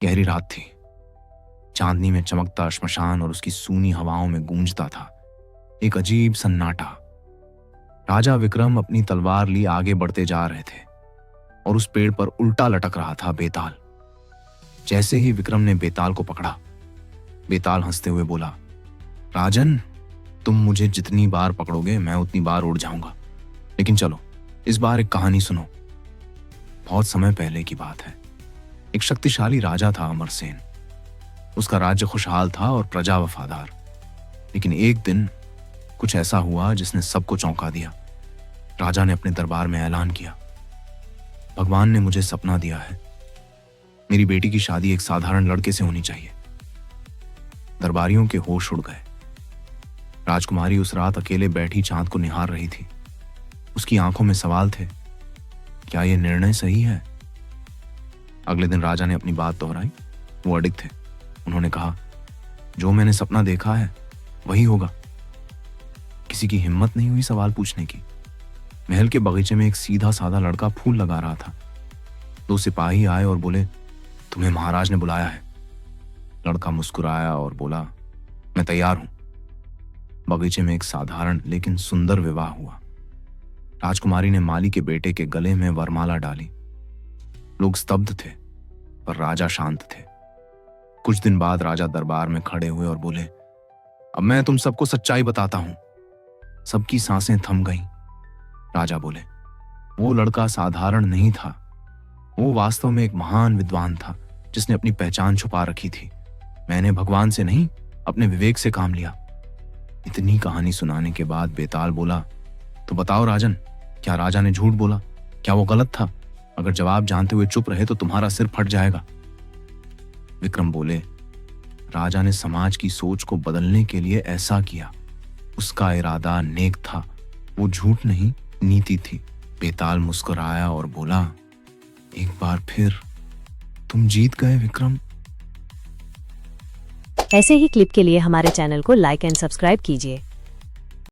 गहरी रात थी। चांदनी में चमकता श्मशान और उसकी सूनी हवाओं में गूंजता था एक अजीब सन्नाटा। राजा विक्रम अपनी तलवार लिए आगे बढ़ते जा रहे थे और उस पेड़ पर उल्टा लटक रहा था बेताल। जैसे ही विक्रम ने बेताल को पकड़ा, बेताल हंसते हुए बोला, राजन, तुम मुझे जितनी बार पकड़ोगे मैं उतनी बार उड़ जाऊंगा, लेकिन चलो इस बार एक कहानी सुनो। बहुत समय पहले की बात है। एक शक्तिशाली राजा था अमरसेन। उसका राज्य खुशहाल था और प्रजा वफादार। लेकिन एक दिन कुछ ऐसा हुआ जिसने सबको चौंका दिया। राजा ने अपने दरबार में ऐलान किया, भगवान ने मुझे सपना दिया है, मेरी बेटी की शादी एक साधारण लड़के से होनी चाहिए। दरबारियों के होश उड़ गए। राजकुमारी उस रात अकेले बैठी चांद को निहार रही थी। उसकी आंखों में सवाल थे, क्या यह निर्णय सही है? अगले दिन राजा ने अपनी बात दोहराई। वो अडिग थे। उन्होंने कहा, जो मैंने सपना देखा है वही होगा। किसी की हिम्मत नहीं हुई सवाल पूछने की। महल के बगीचे में एक सीधा साधा लड़का फूल लगा रहा था। 2 सिपाही आए और बोले, तुम्हें महाराज ने बुलाया है। लड़का मुस्कुराया और बोला, मैं तैयार हूं। बगीचे में एक साधारण लेकिन सुंदर विवाह हुआ। राजकुमारी ने माली के बेटे के गले में वरमाला डाली। लोग स्तब्ध थे, पर राजा शांत थे। कुछ दिन बाद राजा दरबार में खड़े हुए और बोले, अब मैं तुम सबको सच्चाई बताता हूं। सबकी सांसें थम गईं। राजा बोले, वो लड़का साधारण नहीं था। वो वास्तव में एक महान विद्वान था जिसने अपनी पहचान छुपा रखी थी। मैंने भगवान से नहीं, अपने विवेक से काम लिया। इतनी कहानी सुनाने के बाद बेताल बोला, तो बताओ राजन, क्या राजा ने झूठ बोला? क्या वो गलत था? अगर जवाब जानते हुए चुप रहे तो तुम्हारा सिर फट जाएगा। विक्रम बोले, राजा ने समाज की सोच को बदलने के लिए ऐसा किया। उसका इरादा नेक था, वो झूठ नहीं, नीति थी। बेताल मुस्कुराया और बोला, एक बार फिर तुम जीत गए विक्रम। ऐसे ही क्लिप के लिए हमारे चैनल को लाइक एंड सब्सक्राइब कीजिए।